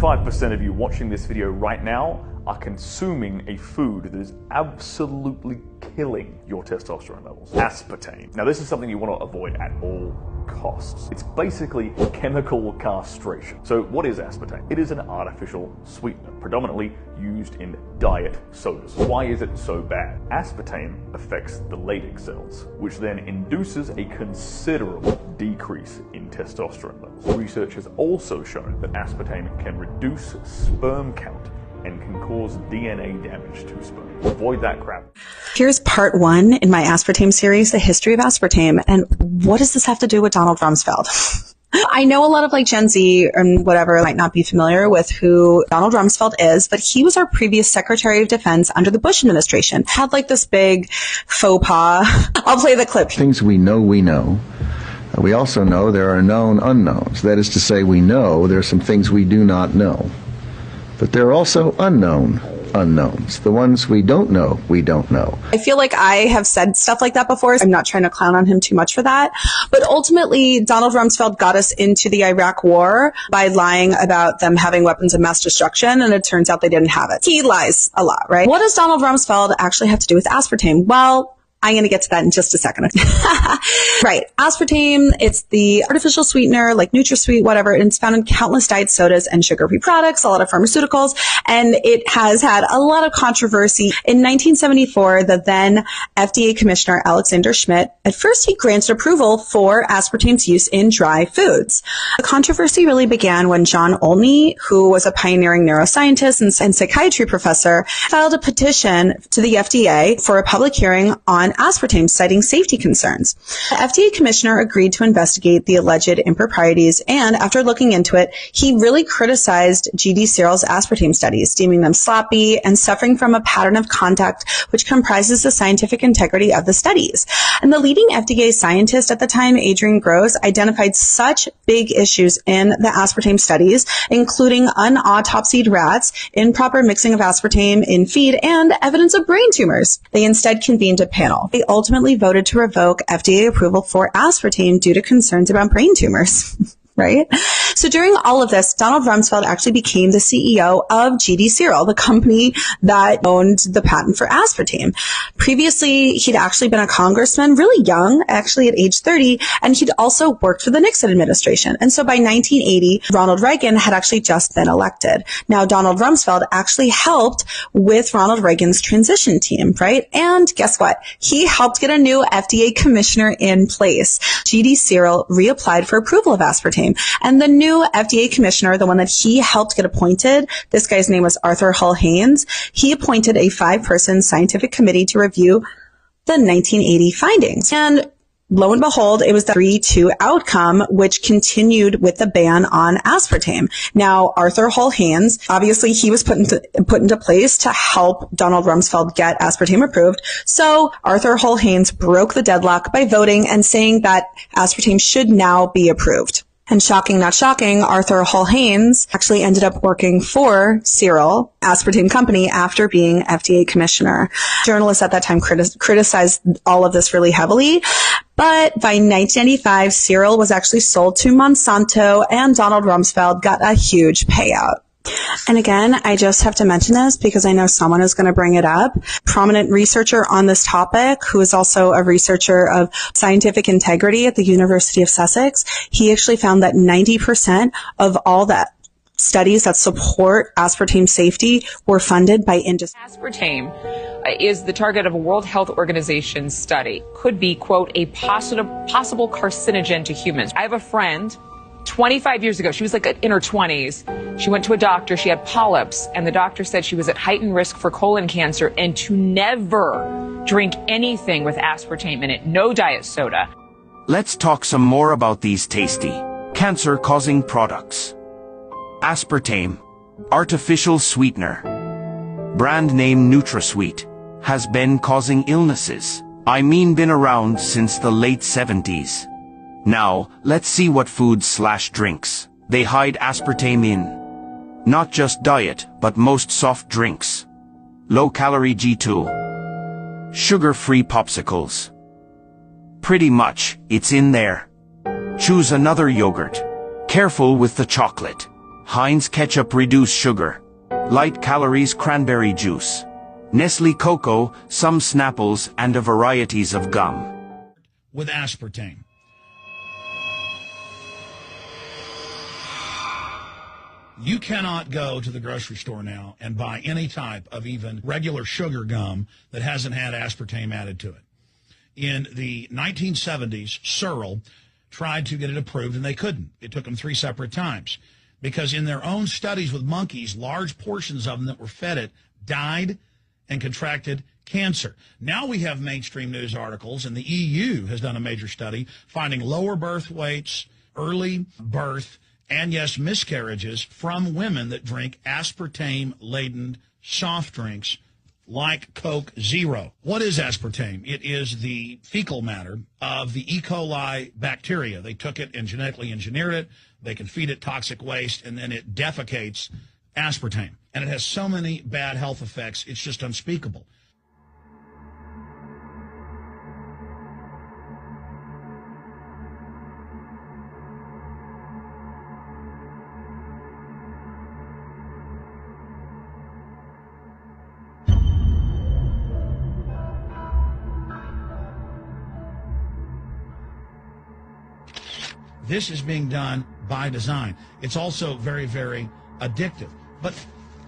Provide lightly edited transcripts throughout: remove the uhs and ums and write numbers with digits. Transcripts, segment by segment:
95% of you watching this video right now are consuming a food that is absolutely killing your testosterone levels. Aspartame. Now this is something you want to avoid at all costs. It's basically chemical castration. So what is aspartame? It is an artificial sweetener, predominantly used in diet sodas. Why is it so bad? Aspartame affects the Leydig cells, which then induces a considerable decrease in testosterone levels. Research has also shown that aspartame can reduce sperm count and can cause DNA damage to sperm. Avoid that crap. Here's part 1 in my aspartame series, the history of aspartame. And what does this have to do with Donald Rumsfeld? I know a lot of Gen Z and whatever might not be familiar with who Donald Rumsfeld is, but he was our previous Secretary of Defense under the Bush administration. Had this big faux pas. I'll play the clip. Things we know, we know. We also know there are known unknowns. That is to say, we know there are some things we do not know. But there are also unknown unknowns. The ones we don't know, we don't know. I feel like I have said stuff like that before. I'm not trying to clown on him too much for that. But ultimately, Donald Rumsfeld got us into the Iraq War by lying about them having weapons of mass destruction, and it turns out they didn't have it. He lies a lot, right? What does Donald Rumsfeld actually have to do with aspartame? Well, I'm going to get to that in just a second. Right. Aspartame, it's the artificial sweetener like NutraSweet, whatever. And it's found in countless diet sodas and sugar-free products, a lot of pharmaceuticals, and it has had a lot of controversy. In 1974, the then FDA Commissioner Alexander Schmidt, at first he granted approval for aspartame's use in dry foods. The controversy really began when John Olney, who was a pioneering neuroscientist and psychiatry professor, filed a petition to the FDA for a public hearing on aspartame, citing safety concerns. The FDA commissioner agreed to investigate the alleged improprieties, and after looking into it, he really criticized GD Seral's aspartame studies, deeming them sloppy and suffering from a pattern of conduct which comprises the scientific integrity of the studies. And the leading FDA scientist at the time, Adrian Gross, identified such big issues in the aspartame studies, including unautopsied rats, improper mixing of aspartame in feed, and evidence of brain tumors. They instead convened a panel. They ultimately voted to revoke FDA approval for aspartame due to concerns about brain tumors. Right? So during all of this, Donald Rumsfeld actually became the CEO of GD Seral, the company that owned the patent for aspartame. Previously, he'd actually been a congressman, really young, actually at age 30, and he'd also worked for the Nixon administration. And so by 1980, Ronald Reagan had actually just been elected. Now, Donald Rumsfeld actually helped with Ronald Reagan's transition team, right? And guess what? He helped get a new FDA commissioner in place. GD Seral reapplied for approval of aspartame. And the new FDA commissioner, the one that he helped get appointed, this guy's name was Arthur Hull Haynes. He appointed a 5-person scientific committee to review the 1980 findings. And lo and behold, it was the 3-2 outcome, which continued with the ban on aspartame. Now, Arthur Hull Haynes, obviously he was put into place to help Donald Rumsfeld get aspartame approved. So Arthur Hull Haynes broke the deadlock by voting and saying that aspartame should now be approved. And shocking, not shocking, Arthur Hull Haynes actually ended up working for Seral, aspartame company, after being FDA commissioner. Journalists at that time criticized all of this really heavily. But by 1995, Seral was actually sold to Monsanto, and Donald Rumsfeld got a huge payout. And again, I just have to mention this because I know someone is going to bring it up. Prominent researcher on this topic, who is also a researcher of scientific integrity at the University of Sussex, he actually found that 90% of all that studies that support aspartame safety were funded by industry. Aspartame is the target of a World Health Organization study. Could be, quote, a possible carcinogen to humans. I have a friend, 25 years ago, she was in her 20s. She went to a doctor. She had polyps, and the doctor said she was at heightened risk for colon cancer and to never drink anything with aspartame in it. No diet soda. Let's talk some more about these tasty, cancer-causing products. Aspartame, artificial sweetener, brand name NutraSweet, has been causing illnesses. Been around since the late 70s. Now, let's see what foods/drinks they hide aspartame in. Not just diet, but most soft drinks. Low-calorie G2. Sugar-free popsicles. Pretty much, it's in there. Choose another yogurt. Careful with the chocolate. Heinz ketchup reduced sugar. Light calories cranberry juice. Nestle Cocoa, some Snapples, and a varieties of gum. With aspartame. You cannot go to the grocery store now and buy any type of even regular sugar gum that hasn't had aspartame added to it. In the 1970s, Searle tried to get it approved, and they couldn't. It took them 3 separate times because in their own studies with monkeys, large portions of them that were fed it died and contracted cancer. Now we have mainstream news articles, and the EU has done a major study finding lower birth weights, early birth, and yes, miscarriages from women that drink aspartame-laden soft drinks like Coke Zero. What is aspartame? It is the fecal matter of the E. coli bacteria. They took it and genetically engineered it. They can feed it toxic waste, and then it defecates aspartame. And it has so many bad health effects, it's just unspeakable. This is being done by design. It's also very, very addictive. But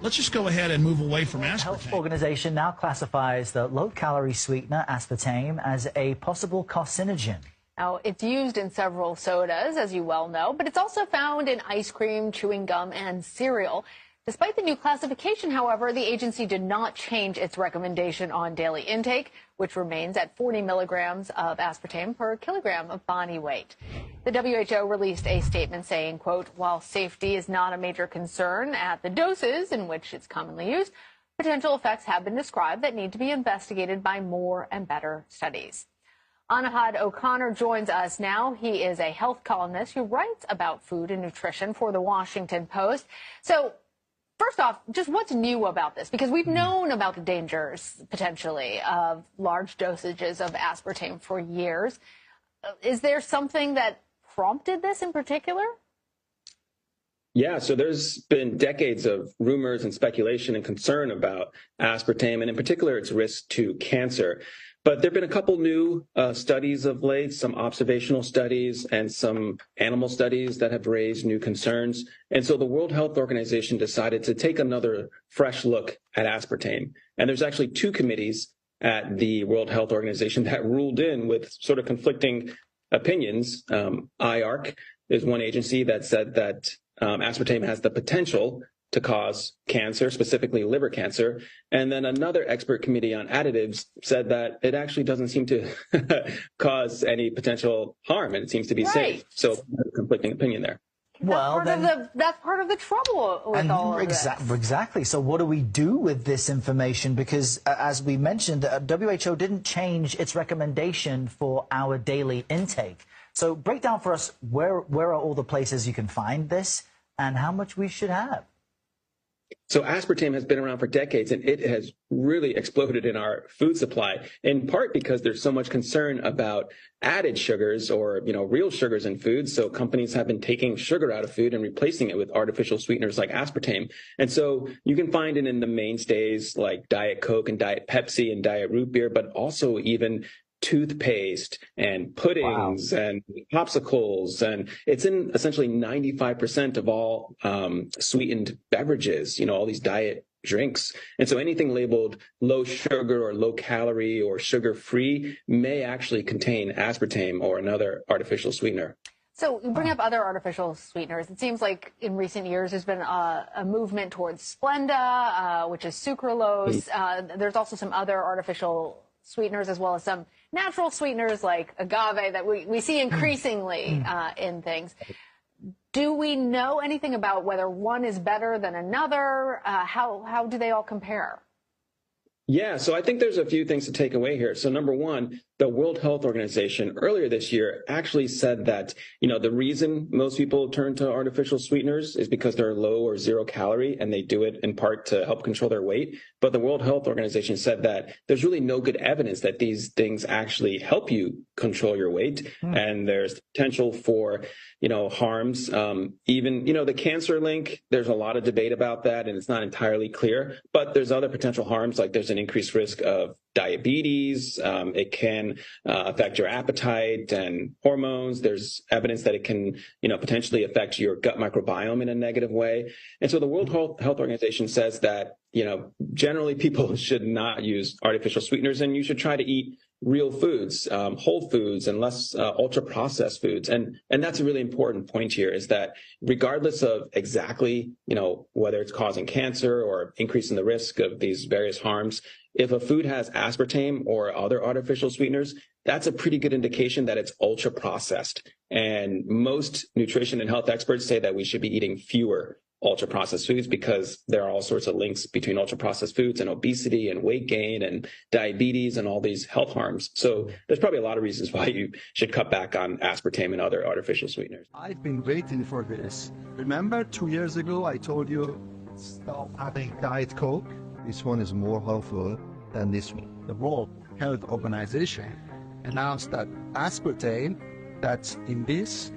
let's just go ahead and move away from aspartame. The Health Organization now classifies the low-calorie sweetener aspartame as a possible carcinogen. Now, it's used in several sodas, as you well know, but it's also found in ice cream, chewing gum, and cereal. Despite the new classification, however, the agency did not change its recommendation on daily intake, which remains at 40 milligrams of aspartame per kilogram of body weight. The WHO released a statement saying, quote, while safety is not a major concern at the doses in which it's commonly used, potential effects have been described that need to be investigated by more and better studies. Anahad O'Connor joins us now. He is a health columnist who writes about food and nutrition for the Washington Post. So, first off, just what's new about this? Because we've known about the dangers, potentially, of large dosages of aspartame for years. Is there something that prompted this in particular? Yeah, so there's been decades of rumors and speculation and concern about aspartame, and in particular its risk to cancer. But there have been a couple new studies of late, some observational studies and some animal studies that have raised new concerns. And so the World Health Organization decided to take another fresh look at aspartame. And there's actually 2 committees at the World Health Organization that ruled in with sort of conflicting opinions. IARC is one agency that said that aspartame has the potential to cause cancer, specifically liver cancer. And then another expert committee on additives said that it actually doesn't seem to cause any potential harm, and it seems to be safe. So conflicting opinion there. Well, That's part of the trouble with all of this. Exactly. So what do we do with this information? Because as we mentioned, WHO didn't change its recommendation for our daily intake. So break down for us where are all the places you can find this and how much we should have. So aspartame has been around for decades, and it has really exploded in our food supply, in part because there's so much concern about added sugars or, real sugars in food. So companies have been taking sugar out of food and replacing it with artificial sweeteners like aspartame. And so you can find it in the mainstays like Diet Coke and Diet Pepsi and Diet Root Beer, but also even toothpaste and puddings and popsicles, and it's in essentially 95% of all sweetened beverages, all these diet drinks. And so anything labeled low sugar or low calorie or sugar free may actually contain aspartame or another artificial sweetener. So you bring up other artificial sweeteners. It seems like in recent years there's been a movement towards Splenda, which is sucralose. There's also some other artificial sweeteners as well as some natural sweeteners like agave that we see increasingly in things. Do we know anything about whether one is better than another? How do they all compare? Yeah, so I think there's a few things to take away here. So number one, the World Health Organization earlier this year actually said that, the reason most people turn to artificial sweeteners is because they're low or zero calorie, and they do it in part to help control their weight. But the World Health Organization said that there's really no good evidence that these things actually help you control your weight. And there's potential for, harms. Even, the cancer link, there's a lot of debate about that, and it's not entirely clear. But there's other potential harms, like there's an increased risk of diabetes. It can affect your appetite and hormones. There's evidence that it can, potentially affect your gut microbiome in a negative way. And so the World Health Organization says that, generally people should not use artificial sweeteners, and you should try to eat real foods, whole foods, and less ultra-processed foods. And that's a really important point here, is that regardless of exactly, whether it's causing cancer or increasing the risk of these various harms, if a food has aspartame or other artificial sweeteners, that's a pretty good indication that it's ultra-processed. And most nutrition and health experts say that we should be eating fewer ultra-processed foods, because there are all sorts of links between ultra-processed foods and obesity and weight gain and diabetes and all these health harms. So there's probably a lot of reasons why you should cut back on aspartame and other artificial sweeteners. I've been waiting for this. Remember 2 years ago I told you stop having Diet Coke? This one is more helpful than this one. The World Health Organization announced that aspartame that's in this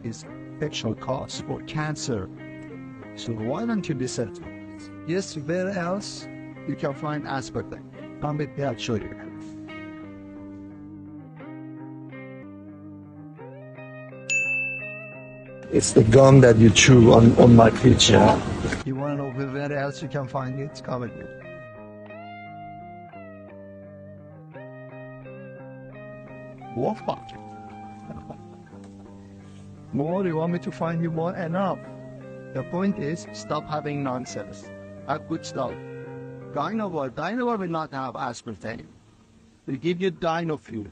is potential cause for cancer. So why don't you listen to it? Yes, where else you can find aspartame? Come with me, I'll show you. It's the gum that you chew on my picture. You want to know where else you can find it? Come with me. Wolfpack. More, you want me to find you more? Enough. The point is, stop having nonsense. Have good stuff. Dino will not have aspartame. They give you Dino Fuel.